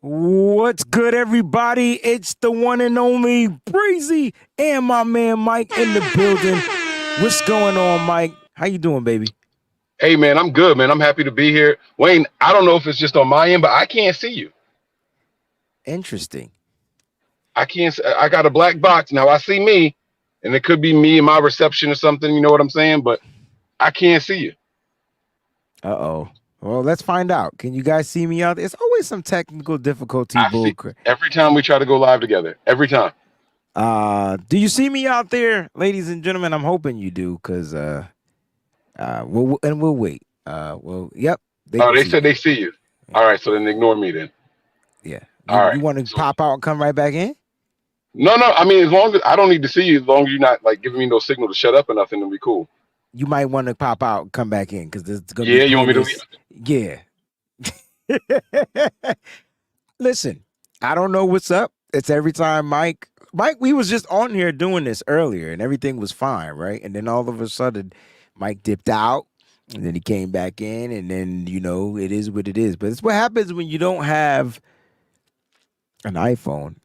What's good, everybody? It's the one and only Breezie and my man Mike in the building. What's going on, Mike? How you doing, baby? Hey man, I'm good, man. I'm happy to be here. Wayne, I don't know if it's just on my end, but I can't see you. Interesting. I can't. I got a black box now. I see me, and it could be me and my reception or something. You know what I'm saying? But I can't see you. Uh-oh. Well, let's find out. Can you guys see me out there? It's always some technical difficulty, I see bull. every time we try to go live together. Every time. Do you see me out there, ladies and gentlemen? I'm hoping you do, because we'll wait. Yep. They Oh, can they see said you. they see you. All right, so then ignore me then. Yeah. All You right. want to So pop out and come right back in? no. I mean, as long as I don't need to see you, as long as you're not like giving me no signal to shut up or nothing, then we cool. You might want to pop out and come back in, because there's going to be Yeah, you want me to leave? Yeah. Listen, I don't know what's up. It's every time Mike, we was just on here doing this earlier and everything was fine, right? And then all of a sudden, Mike dipped out and then he came back in, and then, it is what it is. But it's what happens when you don't have an iPhone.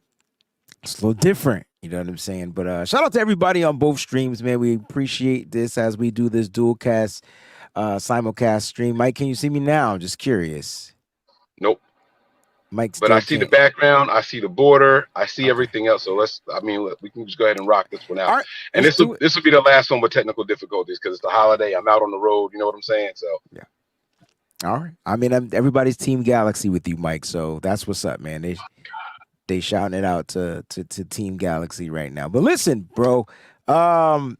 It's a little different. You know what I'm saying? But shout out to everybody on both streams, man. We appreciate this as we do this dual cast, simulcast stream. Mike, can you see me now? Just curious. Nope. Mike But still I see the can't. background, I see the border, I see Okay. everything else. So we can just go ahead and rock this one out. All right. And Let's do it. this will be the last one with technical difficulties because it's the holiday. I'm out on the road. You know what I'm saying? So Yeah. All right. I mean, everybody's Team Galaxy with you, Mike. So that's what's up, man. They shouting it out to Team Galaxy right now. But listen, bro, I'm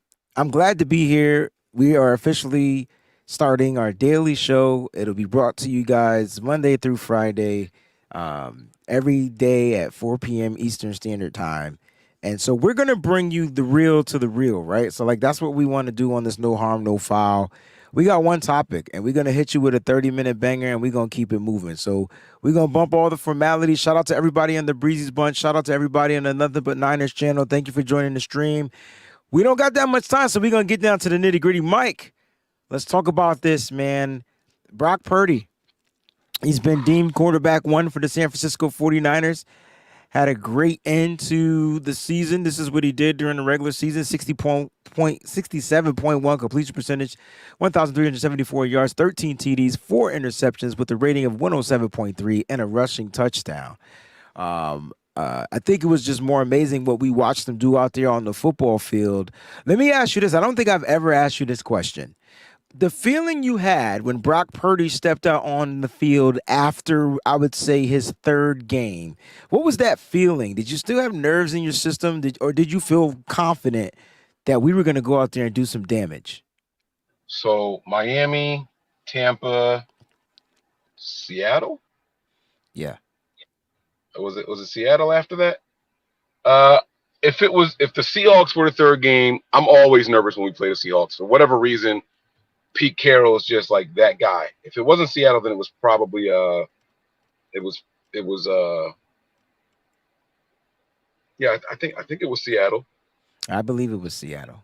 glad to be here. We are officially starting our daily show. It'll be brought to you guys Monday through Friday, every day at 4 p.m. Eastern Standard Time. And so we're going to bring you the real to the real, right? So, like, that's what we want to do on this No Harm, No Foul. We got one topic, and we're going to hit you with a 30-minute banger, and we're going to keep it moving. So we're going to bump all the formalities. Shout out to everybody on the Breezy's Bunch. Shout out to everybody on the Nothing But Niners channel. Thank you for joining the stream. We don't got that much time, so we're going to get down to the nitty-gritty. Mike, let's talk about this, man. Brock Purdy. He's been deemed quarterback one for the San Francisco 49ers. Had a great end to the season. This is what he did during the regular season. 67.1 completion percentage, 1,374 yards, 13 TDs, 4 interceptions with a rating of 107.3 and a rushing touchdown. I think it was just more amazing what we watched him do out there on the football field. Let me ask you this. I don't think I've ever asked you this question. The feeling you had when Brock Purdy stepped out on the field after, I would say, his third game, what was that feeling? Did you still have nerves in your system, or did you feel confident that we were going to go out there and do some damage? so Miami, Tampa, Seattle. Yeah. Was it Seattle after that? Uh, if the Seahawks were the third game, I'm always nervous when we play the Seahawks for whatever reason. Pete Carroll is just like that guy. If it wasn't Seattle, then it was probably it was it was yeah, I think it was Seattle. I believe it was Seattle.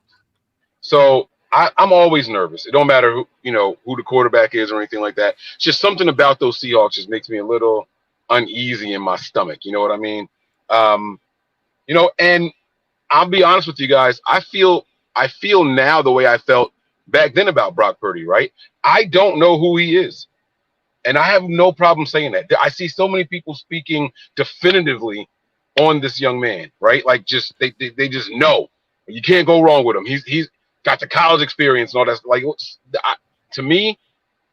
So I'm always nervous. It don't matter who the quarterback is or anything like that. It's just something about those Seahawks just makes me a little uneasy in my stomach. You know what I mean? Um, and I'll be honest with you guys. I feel now the way I felt back then about Brock Purdy, right? I don't know who he is. And I have no problem saying that. I see so many people speaking definitively on this young man, right? Like just they just know you can't go wrong with him. He's got the college experience and all that. Like to me,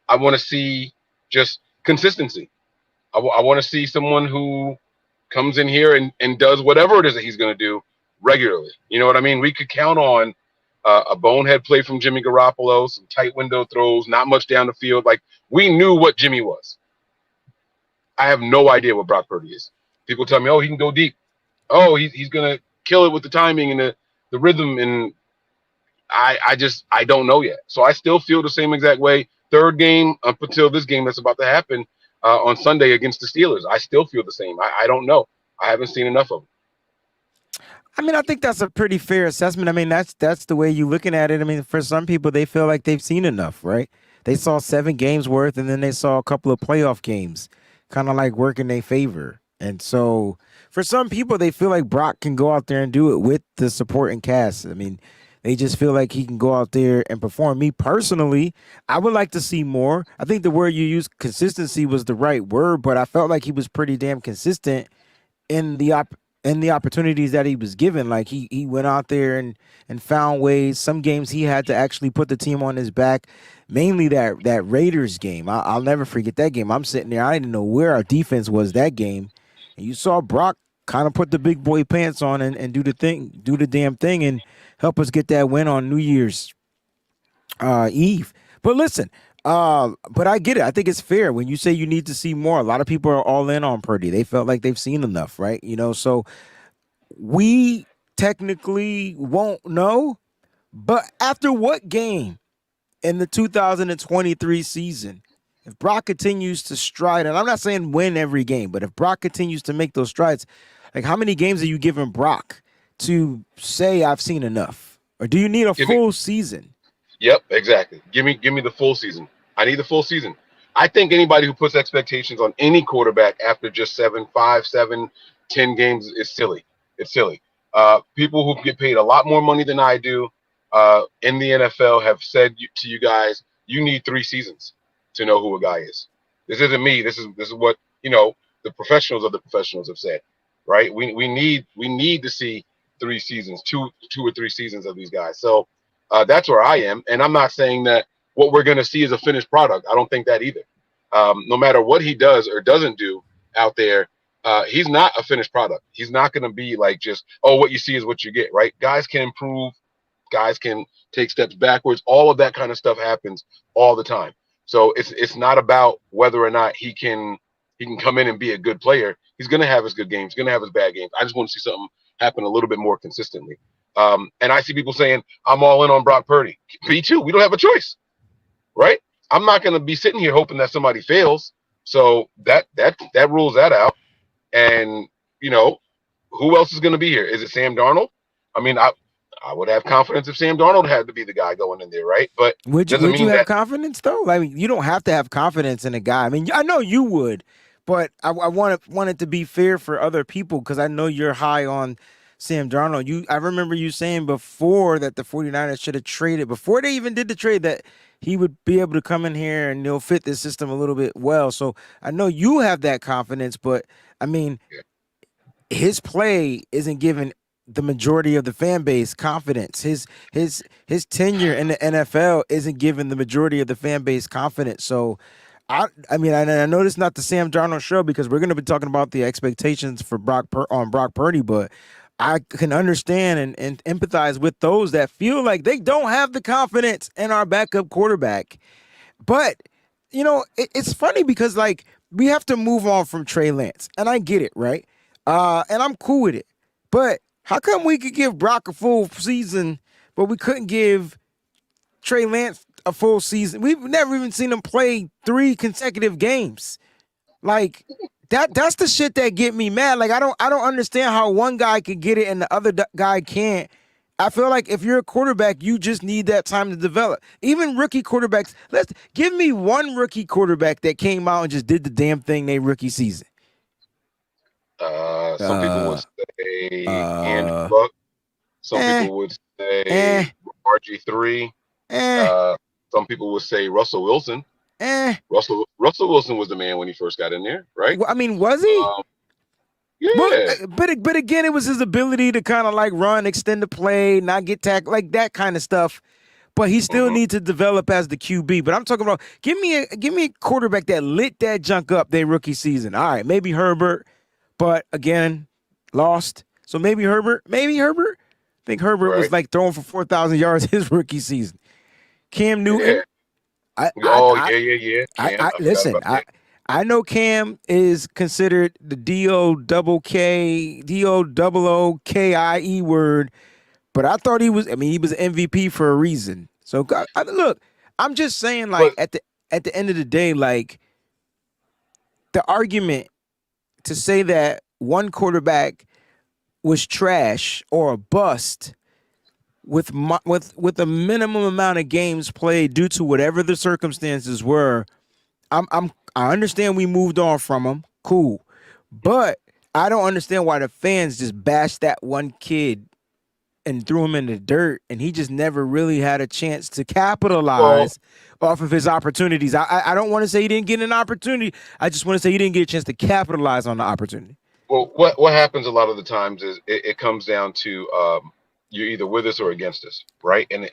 I want to see just consistency. I want to see someone who comes in here and does whatever it is that he's going to do regularly. You know what I mean? We could count on a bonehead play from Jimmy Garoppolo, some tight window throws, not much down the field. Like we knew what Jimmy was. I have no idea what Brock Purdy is. People tell me, oh, he can go deep. Oh, he's gonna kill it with the timing and the rhythm, and I don't know yet. So I still feel the same exact way. Third game up until this game that's about to happen on Sunday against the Steelers. I still feel the same. I don't know. I haven't seen enough of him. I mean, I think that's a pretty fair assessment. I mean, that's the way you're looking at it. I mean, for some people, they feel like they've seen enough, right? They saw 7 games worth, and then they saw a couple of playoff games, kind of like work in their favor. And so for some people, they feel like Brock can go out there and do it with the supporting cast. I mean, they just feel like he can go out there and perform. Me personally, I would like to see more. I think the word you used, consistency, was the right word, but I felt like he was pretty damn consistent in the opportunities that he was given. Like he went out there and found ways. Some games he had to actually put the team on his back. Mainly that Raiders game. I'll never forget that game. I'm sitting there. I didn't know where our defense was that game. And you saw Brock kind of put the big boy pants on and do the damn thing, and help us get that win on New Year's Eve. But listen, but I get it. I think it's fair when you say you need to see more. A lot of people are all in on Purdy. They felt like they've seen enough, right? So we technically won't know. But after what game in the 2023 season, if Brock continues to stride, and I'm not saying win every game, but if Brock continues to make those strides, like how many games are you giving Brock to say I've seen enough? Or do you need a full season? Yep, exactly. Give me the full season. I need the full season. I think anybody who puts expectations on any quarterback after just 5, 7, 10 games is silly. It's silly. People who get paid a lot more money than I do in the NFL have said to you guys, you need 3 seasons to know who a guy is. This isn't me. This is what the professionals of the professionals have said. Right? We need to see 3 seasons, two or 3 seasons of these guys. So that's where I am, and I'm not saying that what we're going to see is a finished product. I don't think that either. No matter what he does or doesn't do out there, he's not a finished product. He's not going to be like just, what you see is what you get, right? Guys can improve. Guys can take steps backwards. All of that kind of stuff happens all the time. So it's not about whether or not he can come in and be a good player. He's going to have his good games. He's going to have his bad games. I just want to see something happen a little bit more consistently. And I see people saying, I'm all in on Brock Purdy. Me too. We don't have a choice, right? I'm not going to be sitting here hoping that somebody fails. So that rules that out. And, who else is going to be here? Is it Sam Darnold? I mean, I would have confidence if Sam Darnold had to be the guy going in there, right? But would you have confidence, though? I mean, you don't have to have confidence in a guy. I mean, I know you would, but I want it to be fair for other people because I know you're high on Sam Darnold. I remember you saying before that the 49ers should have traded, before they even did the trade, that he would be able to come in here and he'll fit this system a little bit well. So I know you have that confidence, but I mean, his play isn't giving the majority of the fan base confidence. His tenure in the NFL isn't giving the majority of the fan base confidence. So I mean, I know this is not the Sam Darnold show because we're going to be talking about the expectations for Brock Purdy, but I can understand and empathize with those that feel like they don't have the confidence in our backup quarterback. But, it's funny because, like, we have to move on from Trey Lance. And I get it, right? And I'm cool with it. But how come we could give Brock a full season, but we couldn't give Trey Lance a full season? We've never even seen him play 3 consecutive games. Like, that's the shit that get me mad. Like, I don't understand how one guy can get it and the other guy can't. I feel like if you're a quarterback, you just need that time to develop. Even rookie quarterbacks, give me one rookie quarterback that came out and just did the damn thing their rookie season. Some people would say Andrew Luck. Some people would say RG3. Some people would say Russell Wilson. Russell Wilson was the man when he first got in there, right? Well, I mean, was he? Yeah. But again, it was his ability to kind of like run, extend the play, not get tackled, like that kind of stuff. But he still needs to develop as the QB. But I'm talking about give me a quarterback that lit that junk up their rookie season. All right, maybe Herbert, but again, lost. So maybe Herbert. I think Herbert was like throwing for 4,000 yards his rookie season. Cam Newton. Yeah. Listen, I know Cam is considered the DOOOKIE word, but I thought he was MVP for a reason. So look, I'm just saying, like, at the end of the day, like, the argument to say that one quarterback was trash or a bust with a minimum amount of games played due to whatever the circumstances were, I understand we moved on from him. Cool. But I don't understand why the fans just bashed that one kid and threw him in the dirt, and he just never really had a chance to Well, capitalize off of his opportunities. I don't want to say he didn't get an opportunity. I just want to say he didn't get a chance to capitalize on the opportunity. well, what happens a lot of the times is it comes down to you're either with us or against us, right? And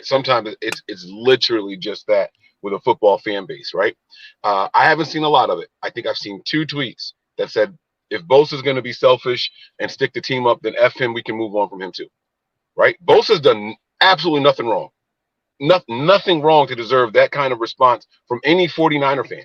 sometimes it's literally just that with a football fan base, right? I haven't seen a lot of it. I think I've seen 2 tweets that said if Bosa's going to be selfish and stick the team up, then F him. We can move on from him too, right? Bosa's done absolutely nothing wrong. Nothing wrong to deserve that kind of response from any 49er fan.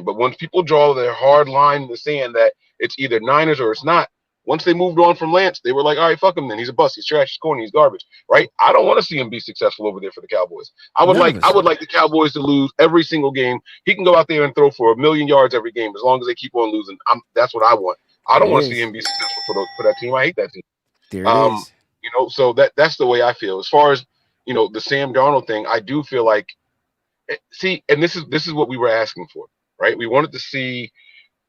But once people draw their hard line in the sand that it's either Niners or it's not, once they moved on from Lance, they were like, all right, fuck him then. He's a bust. He's trash. He's corny. He's garbage. Right? I don't want to see him be successful over there for the Cowboys. I would like the Cowboys to lose every single game. He can go out there and throw for 1,000,000 yards every game as long as they keep on losing. That's what I want. I don't want to see him be successful for that team. I hate that team. There it is. So that's the way I feel. As far as the Sam Darnold thing, I do feel like and this is what we were asking for, right? We wanted to see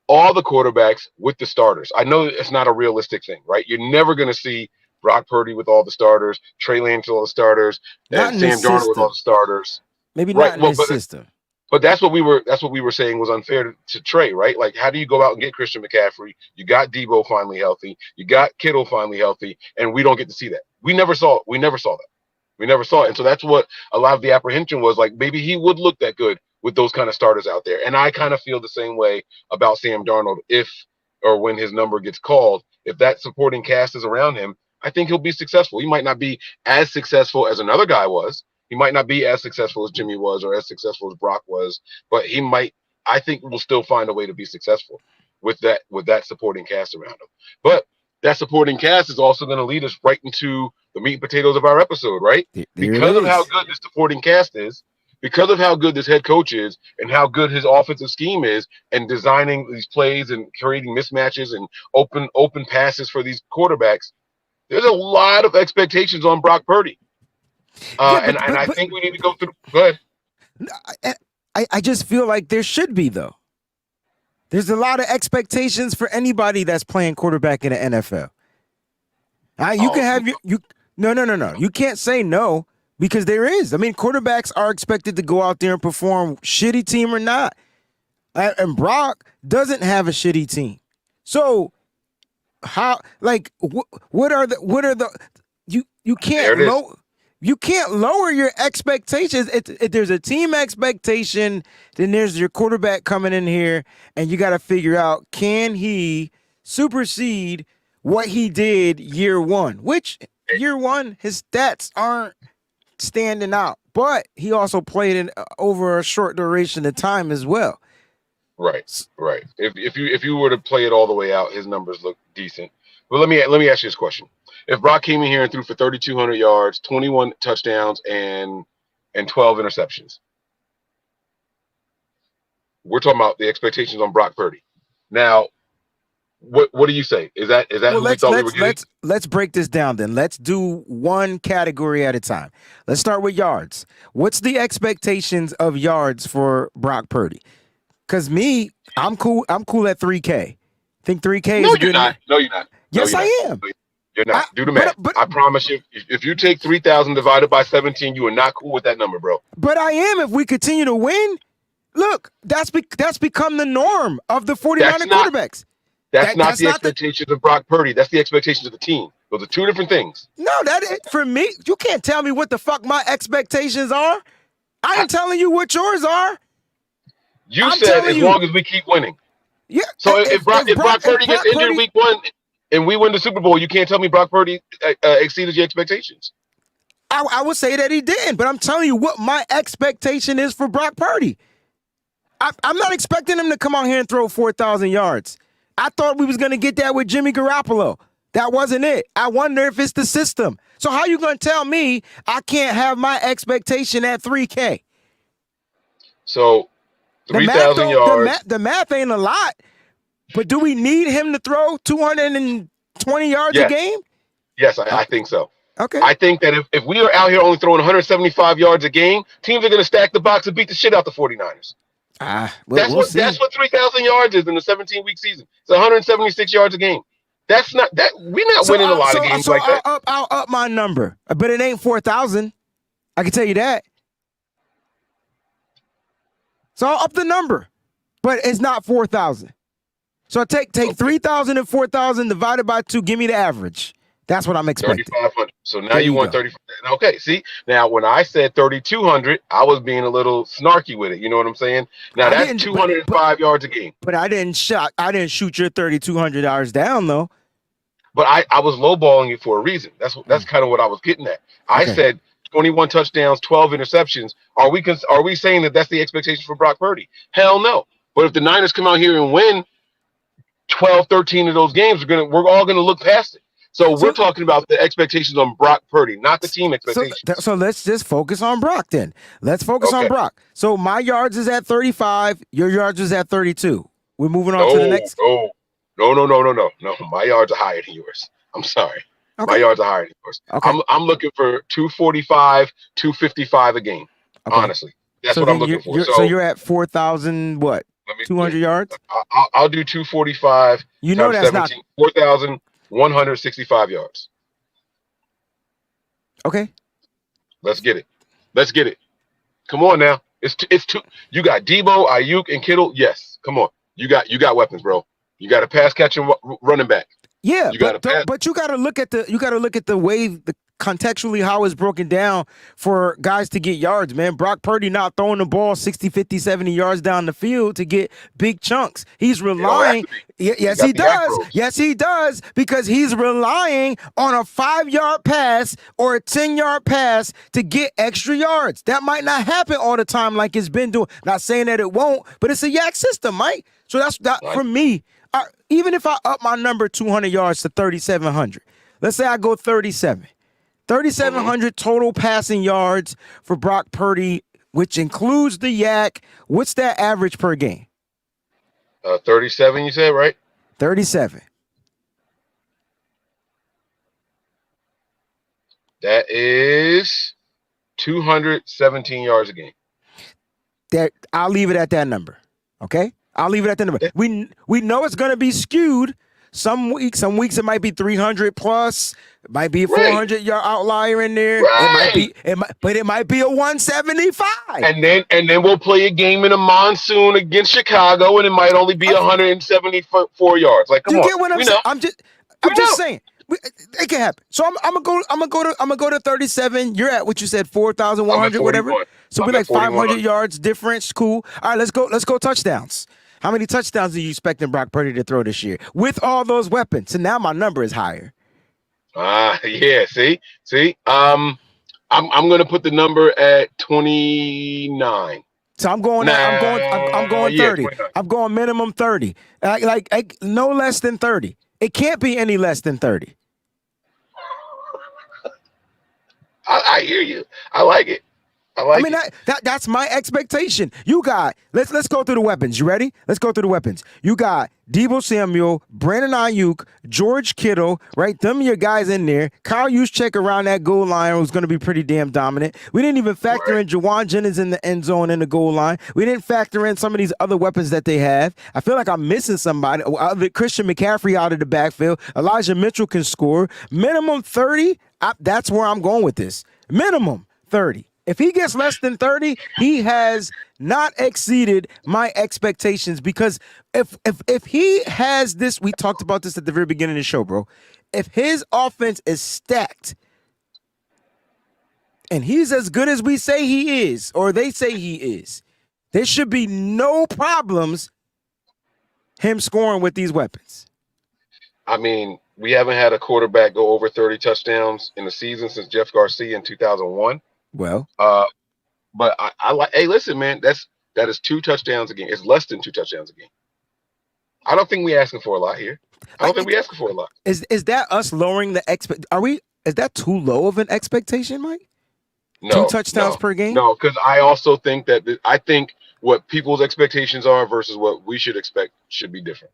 all the quarterbacks with the starters. I know it's not a realistic thing, right? You're never going to see Brock Purdy with all the starters, Trey Lance with all the starters, and Sam Darnold with all the starters. Maybe not in this system. But that's what we were saying was unfair to Trey, right? Like, how do you go out and get Christian McCaffrey? You got Debo finally healthy. You got Kittle finally healthy, and we don't get to see that. We never saw that. And so that's what a lot of the apprehension was, like, maybe he would look that good with those kind of starters out there. And I kind of feel the same way about Sam Darnold if or when his number gets called. If that supporting cast is around him, I think he'll be successful. He might not be as successful as another guy was. He might not be as successful as Jimmy was or as successful as Brock was, but I think we'll still find a way to be successful with that supporting cast around him. But that supporting cast is also going to lead us right into the meat and potatoes of our episode, right? Because of how good this supporting cast is, because of how good this head coach is, and how good his offensive scheme is, and designing these plays and creating mismatches and open passes for these quarterbacks, there's a lot of expectations on Brock Purdy. I think we need to go through. Go ahead. I just feel like there should be, though. There's a lot of expectations for anybody that's playing quarterback in the NFL. You can have no. You can't say no because there is. I mean, quarterbacks are expected to go out there and perform, shitty team or not. And Brock doesn't have a shitty team. So how? Like, what are the? You can't You can't lower your expectations. If there's a team expectation, then there's your quarterback coming in here, and you got to figure out, can he supersede what he did year one? Which year one, his stats aren't standing out, but he also played in over a short duration of time as well. Right. If you were to play it all the way out, his numbers look decent. But let me ask you this question. If Brock came in here and threw for 3,200 yards, 21 touchdowns, and 12 interceptions, we're talking about the expectations on Brock Purdy. Now, what do you say? Is that who we thought we were getting? Let's break this down then. Let's do one category at a time. Let's start with yards. What's the expectations of yards for Brock Purdy? Because I'm cool at 3K. Think 3K is good? No, you're not. Yes, I am. You're not. Do the math. But I promise you, if you take 3,000 divided by 17, you are not cool with that number, bro. But I am if we continue to win. Look, that's become the norm of the 49er quarterbacks. That's not the expectations of Brock Purdy. That's the expectations of the team. Those are two different things. No, for me, you can't tell me what the fuck my expectations are. I'm telling you what yours are. You said as long as we keep winning. Yeah. So if Brock Purdy gets injured week one and we win the Super Bowl, you can't tell me Brock Purdy exceeded your expectations. I would say that he didn't, but I'm telling you what my expectation is for Brock Purdy. I'm not expecting him to come out here and throw 4,000 yards. I thought we was going to get that with Jimmy Garoppolo. That wasn't it. I wonder if it's the system. So how you going to tell me I can't have my expectation at 3K? So 3,000 yards. The math ain't a lot, but do we need him to throw 220 yards a game? Yes, I think so. Okay. I think that if we are out here only throwing 175 yards a game, teams are going to stack the box and beat the shit out the 49ers. We'll see. That's what 3,000 yards is in a 17-week season. It's 176 yards a game. That's not that we're not winning a lot of games like that. I'll up my number, but it ain't 4,000. I can tell you that. So I'll up the number, but it's not 4,000. So I take 3,000 and 4,000 divided by 2. Give me the average. That's what I'm expecting. 3,500. So now you want 30. Okay, see, now when I said 3,200, I was being a little snarky with it. You know what I'm saying? Now that's 205 yards a game. But I didn't shoot your 3,200 yards down though. But I was lowballing you for a reason. That's kind of what I was getting at. I said 21 touchdowns, 12 interceptions. Are we saying that that's the expectation for Brock Purdy? Hell no. But if the Niners come out here and win 12, 13 of those games, we're all gonna look past it. So we're talking about the expectations on Brock Purdy, not the team expectations. So let's just focus on Brock then. Let's focus on Brock. So my yards is at 35. Your yards is at 32. We're moving on to the next. No. My yards are higher than yours. I'm sorry. Okay. My yards are higher than yours. Okay. I'm looking for 245, 255 a game. Okay. Honestly, that's what I'm looking for. So you're at 4,000 what? 200 yards? I'll do 245. You know that's 17, not 4,165 yards. Okay. Let's get it. Come on now. It's two. You got Debo, Ayuk, and Kittle. Yes. Come on. You got weapons, bro. You got a pass catching running back. Yeah, but you got to look at the way contextually how it's broken down for guys to get yards, man. Brock Purdy not throwing the ball 60, 50, 70 yards down the field to get big chunks. He's relying. Yes, he does. Yes, he does, because he's relying on a 5-yard pass or a 10-yard pass to get extra yards. That might not happen all the time like it's been doing. Not saying that it won't, but it's a yak system, Mike. So that's for me. Even if I up my number 200 yards to 3,700, let's say I go 37. 3,700 total passing yards for Brock Purdy, which includes the yak. What's that average per game? 37, you said, right? 37. That is 217 yards a game. I'll leave it at that number. Okay? I'll leave it at that number. We know it's going to be skewed. Some weeks it might be 300 plus. It might be a 400-yard outlier in there. Right. It might be a 175. And then we'll play a game in a monsoon against Chicago, and it might only be 174 yards. Like, come on. You get what I'm saying? I'm just saying. It can happen. So I'm gonna go to 37. You're at what you said, 4,100, whatever. So we're like 500 yards difference. Cool. All right, let's go touchdowns. How many touchdowns are you expecting Brock Purdy to throw this year with all those weapons? So now my number is higher. Yeah. See. I'm gonna put the number at 29. So I'm going 30. Yeah, I'm going minimum 30. Like no less than 30. It can't be any less than 30. I hear you. I like it. That's my expectation. You got let's go through the weapons. You ready? Let's go through the weapons. You got Debo Samuel, Brandon Ayuk, George Kittle, right? Them are your guys in there. Kyle Juszczyk around that goal line was going to be pretty damn dominant. We didn't even factor in Jawan Jennings in the end zone in the goal line. We didn't factor in some of these other weapons that they have. I feel like I'm missing somebody. Christian McCaffrey out of the backfield. Elijah Mitchell can score. Minimum 30. That's where I'm going with this. Minimum 30. If he gets less than 30, he has not exceeded my expectations, because if he has this, we talked about this at the very beginning of the show, bro. If his offense is stacked and he's as good as we say he is, or they say he is, there should be no problems him scoring with these weapons. I mean, we haven't had a quarterback go over 30 touchdowns in the season since Jeff Garcia in 2001. Well, but I like. Hey, listen, man, that is 2 touchdowns a game. It's less than 2 touchdowns a game. I don't think we're asking for a lot here. I don't think we're asking for a lot. Is that us lowering the expect? Is that too low of an expectation, Mike? No, 2 touchdowns per game. No, because I also think that I think what people's expectations are versus what we should expect should be different.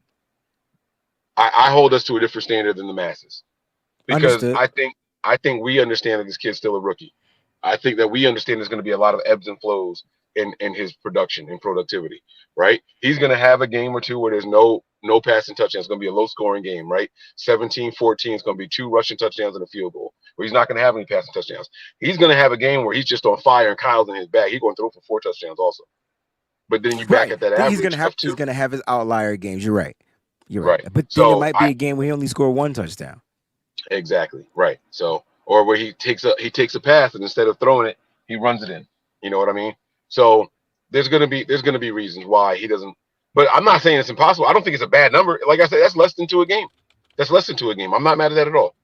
I hold us to a different standard than the masses, because Understood. I think we understand that this kid's still a rookie. I think that we understand there's going to be a lot of ebbs and flows in his production and productivity, right? He's going to have a game or two where there's no passing touchdowns. It's going to be a low-scoring game, right? 17-14 is going to be 2 rushing touchdowns and a field goal, where he's not going to have any passing touchdowns. He's going to have a game where he's just on fire and Kyle's in his bag. He's going to throw for 4 touchdowns also. But then you back at that average. He's going to have his outlier games. You're right. Right. But then it might be a game where he only scored 1 touchdown. Exactly. Right. So, or where he takes a pass and instead of throwing it, he runs it in. You know what I mean? So there's gonna be reasons why he doesn't. But I'm not saying it's impossible. I don't think it's a bad number. Like I said, that's less than 2 a game. I'm not mad at that at all.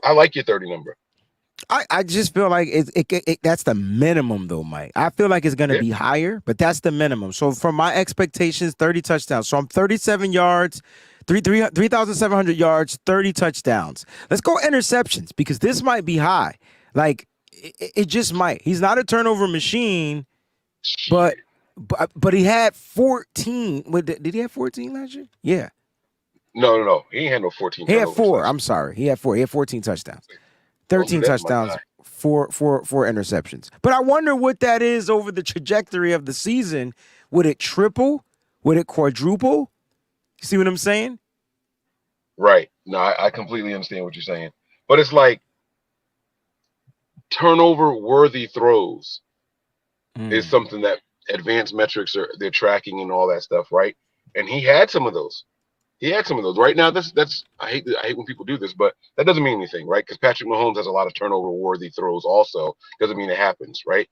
I like your 30 number. I just feel like that's the minimum though, Mike. I feel like it's going to be higher, but that's the minimum. So from my expectations, 30 touchdowns. So I'm 37 yards, 3,700 yards, 30 touchdowns. Let's go interceptions because this might be high. Like it just might. He's not a turnover machine, but he had 14. Did he have 14 last year? Yeah. No. He ain't had no 14. He had 4. I'm sorry. He had 4. He had 14 touchdowns. 13 touchdowns, 4 interceptions. But I wonder what that is over the trajectory of the season. Would it triple? Would it quadruple? You see what I'm saying? Right. No, I completely understand what you're saying. But it's like turnover-worthy throws is something that advanced metrics they're tracking and all that stuff, right? And he had some of those. Right now, that's I hate when people do this, but that doesn't mean anything, right? Because Patrick Mahomes has a lot of turnover-worthy throws also. Doesn't mean it happens, right?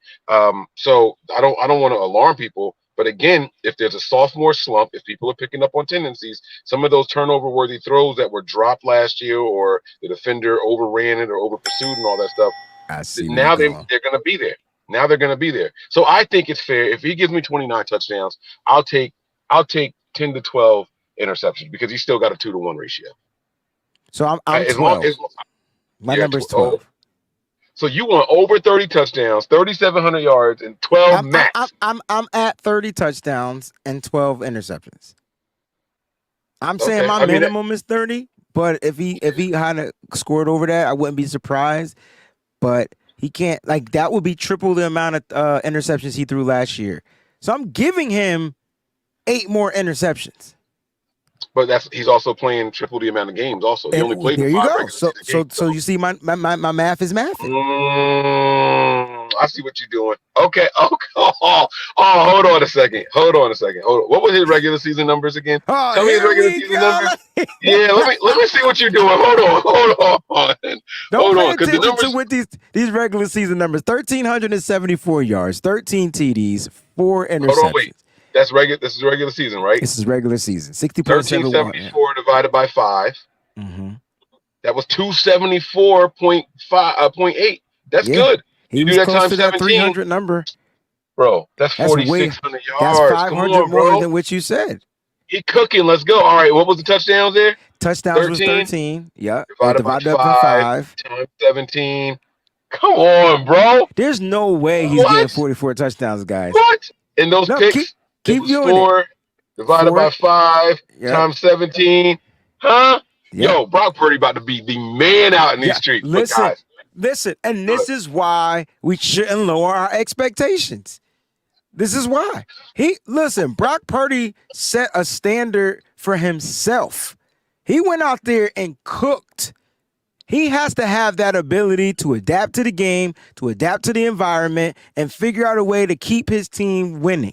So I don't want to alarm people, but again, if there's a sophomore slump, if people are picking up on tendencies, some of those turnover-worthy throws that were dropped last year, or the defender overran it or over-pursued and all that stuff, now they're going to be there. Now they're going to be there. So I think it's fair. If he gives me 29 touchdowns, I'll take 10 to 12 interceptions because he's still got a 2-to-1 ratio. So I'm 12. My number's 12. So you want over 30 touchdowns, 3,700 yards, and 12 max. I'm at 30 touchdowns and 12 interceptions. I'm saying my minimum is 30, but if he kind of scored over that, I wouldn't be surprised. But he can't, like, that would be triple the amount of interceptions he threw last year. So I'm giving him 8 more interceptions. But he's also playing triple the amount of games. Also, he only played. There you go. So you see, my math is mathing. I see what you're doing. Okay. Oh, hold on a second. Hold on. What was his regular season numbers again? Tell me his regular season numbers. Yeah, let me see what you're doing. Hold on. Don't pay attention to what these regular season numbers: 1,374 yards, 13 TDs, 4 interceptions. Hold on, wait. That's regular. This is regular season, right? This is regular season. 60.71. 1374 divided by 5. Mm-hmm. That was 274.8. That's good. He was close to that 300 number. Bro, that's 4,600 yards. That's 500 more than what you said. He cooking. Let's go. All right. What was the touchdowns there? Touchdowns was 13. Yeah. Divided by 5 times 17. Come on, bro. There's no way he's getting 44 touchdowns, guys. What? And those picks? Keep doing 4 divided by 5 times 17. Huh? Yep. Yo, Brock Purdy about to be the man out in these streets. Listen, and this is why we shouldn't lower our expectations. This is why. Brock Purdy set a standard for himself. He went out there and cooked. He has to have that ability to adapt to the game, to adapt to the environment, and figure out a way to keep his team winning.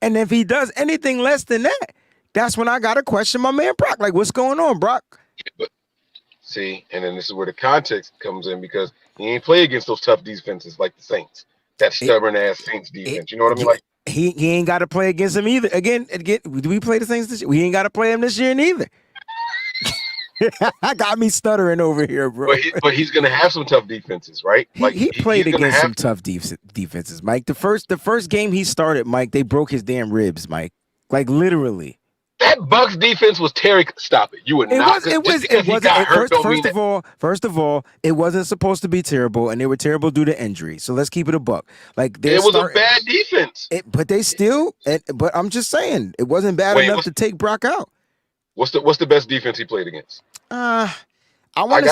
And if he does anything less than that, that's when I got to question my man Brock. Like, what's going on, Brock? But see, and then this is where the context comes in because he ain't play against those tough defenses like the Saints. That stubborn-ass Saints defense. You know what I mean? Like he ain't got to play against them either. Again, do we play the Saints this year? We ain't got to play them this year neither. Got me stuttering over here, bro. But he's gonna have some tough defenses, right? Like he played against some tough defenses, Mike. The first game he started, Mike, they broke his damn ribs, Mike. Like literally. That Bucs defense was Terry. Stop it! You would not. First of all, it wasn't supposed to be terrible, and they were terrible due to injury. So let's keep it a buck. Like it was a bad defense. But they still. But I'm just saying, it wasn't bad enough to take Brock out. What's the best defense he played against? I want to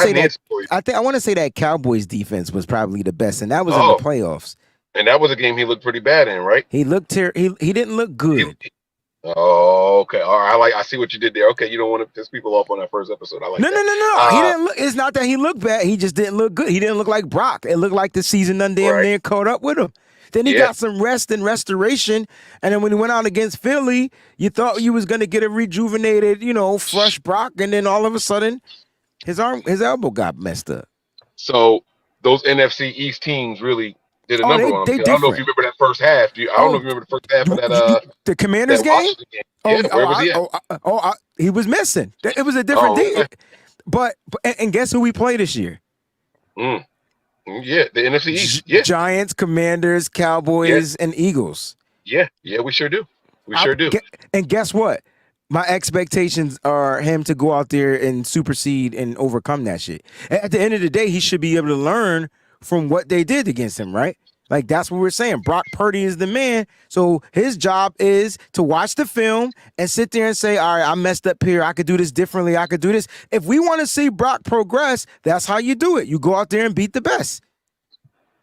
say that Cowboys defense was probably the best, and that was in the playoffs. And that was a game he looked pretty bad in, right? He looked he didn't look good. Oh, okay. All right. I see what you did there. Okay, you don't want to piss people off on that first episode. I like No, that. no. He didn't look. It's not that he looked bad. He just didn't look good. He didn't look like Brock. It looked like the season done damn near caught up with him. Then he got some rest and restoration, and then when he went out against Philly, you thought you was gonna get a rejuvenated, fresh Brock, and then all of a sudden, his elbow got messed up. So those NFC East teams really did a number on him. I don't know if you remember that first half. I don't know if you remember the first half of that. The Commanders game. Where was he at? He was missing. It was a different deal. But guess who we play this year? Yeah, the NFC East. Yeah. Giants, Commanders, Cowboys, and Eagles. Yeah, we sure do. We sure do. And guess what? My expectations are him to go out there and supersede and overcome that shit. At the end of the day, he should be able to learn from what they did against him, right? Like, that's what we're saying. Brock Purdy is the man. So his job is to watch the film and sit there and say, all right, I messed up here. I could do this differently. I could do this. If we want to see Brock progress, that's how you do it. You go out there and beat the best.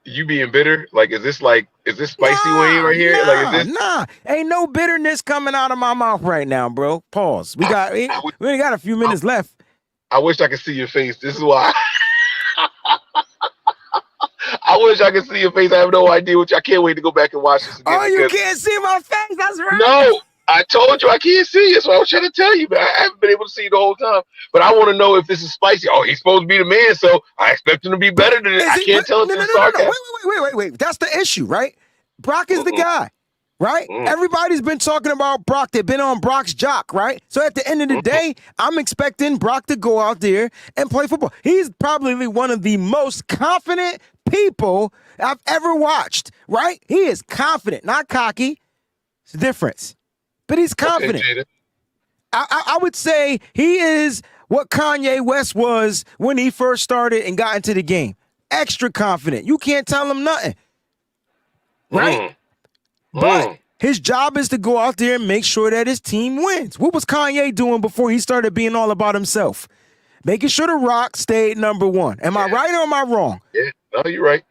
You being bitter? Like, is this spicy Wayne right here? Nah. Ain't no bitterness coming out of my mouth right now, bro. Pause. We only got a few minutes left. I wish I could see your face. This is why. I wish I could see your face. I have no idea I can't wait to go back and watch this again. Oh, you can't see my face? That's right. No, I told you I can't see you, so I was trying to tell you, but I haven't been able to see you the whole time. But I want to know if this is spicy. Oh, he's supposed to be the man, so I expect him to be better than this. I can't tell if it's sarcasm. Wait. That's the issue, right? Brock is the guy, right? Everybody's been talking about Brock. They've been on Brock's jock, right? So at the end of the day, I'm expecting Brock to go out there and play football. He's probably one of the most confident people I've ever watched, right? He is confident, not cocky. It's a difference. But he's confident. Okay, I would say he is what Kanye West was when he first started and got into the game. Extra confident. You can't tell him nothing. Right? But his job is to go out there and make sure that his team wins. What was Kanye doing before he started being all about himself? Making sure the Rock stayed number one. Am I right or am I wrong? Yeah. No, you're right.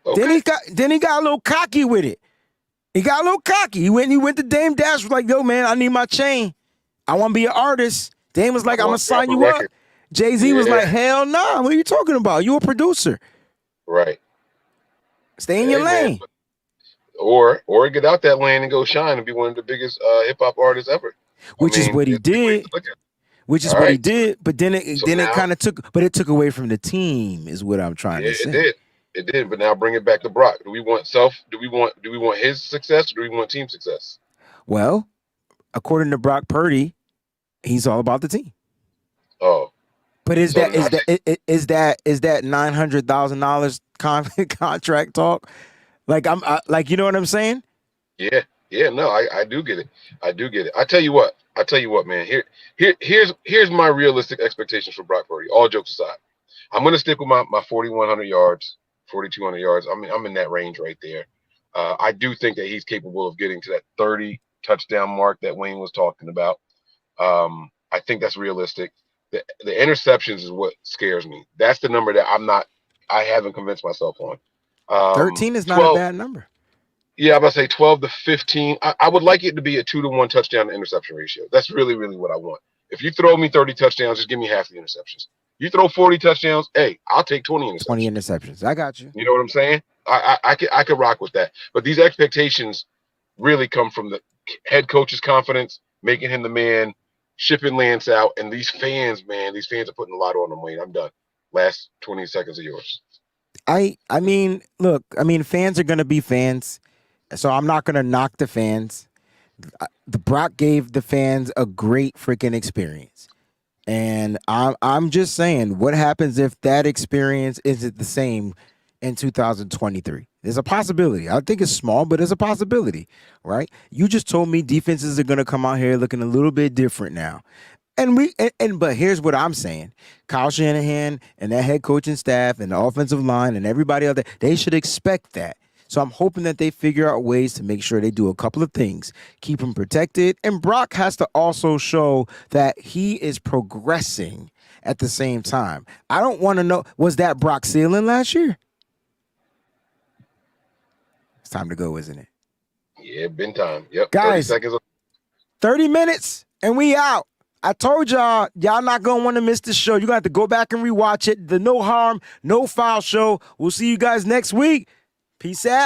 Okay. Then he got a little cocky with it. He got a little cocky. He went to Dame Dash, was like, yo, man, I need my chain. I want to be an artist. Dame was like, I'm going to sign you up. Jay-Z was like, hell nah. What are you talking about? You a producer. Right. Stay in your lane. Or get out that lane and go shine and be one of the biggest hip-hop artists ever. Which is what he did. But then it kind of took away from the team is what I'm trying to say. It did, but now bring it back to Brock. Do we want his success or do we want team success? Well, according to Brock Purdy, he's all about the team. Oh. But is that $900,000 contract talk? Like you know what I'm saying? Yeah. No, I do get it. I tell you what, man. Here's my realistic expectations for Brock Purdy. All jokes aside, I'm gonna stick with my 4,100 yards, 4,200 yards. I mean, I'm in that range right there. I do think that he's capable of getting to that 30 touchdown mark that Wayne was talking about. I think that's realistic. The interceptions is what scares me. That's the number that I haven't convinced myself on. 13 is not 12, a bad number. Yeah, I'm going to say 12 to 15. I would like it to be a 2-to-1 touchdown to interception ratio. That's really, really what I want. If you throw me 30 touchdowns, just give me half the interceptions. You throw 40 touchdowns, hey, I'll take 20 interceptions. 20 interceptions. I got you. You know what I'm saying? I could rock with that. But these expectations really come from the head coach's confidence, making him the man, shipping Lance out, and these fans, man, are putting a lot on him, Wayne. I'm done. Last 20 seconds of yours. I mean, look, fans are going to be fans, so I'm not going to knock the fans. The Brock gave the fans a great freaking experience. And I'm just saying, what happens if that experience isn't the same in 2023? There's a possibility. I think it's small, but there's a possibility, right? You just told me defenses are going to come out here looking a little bit different now. But here's what I'm saying. Kyle Shanahan and that head coaching staff and the offensive line and everybody else, they should expect that. So I'm hoping that they figure out ways to make sure they do a couple of things, keep him protected. And Brock has to also show that he is progressing at the same time. I don't want to know, was that Brock ceiling last year? time to go, isn't it? Yeah, been time. Yep. Guys, 30 seconds. 30 minutes and we out. I told y'all not going to want to miss the show. You're going to have to go back and rewatch it. The No Harm, No Foul show. We'll see you guys next week. Peace out.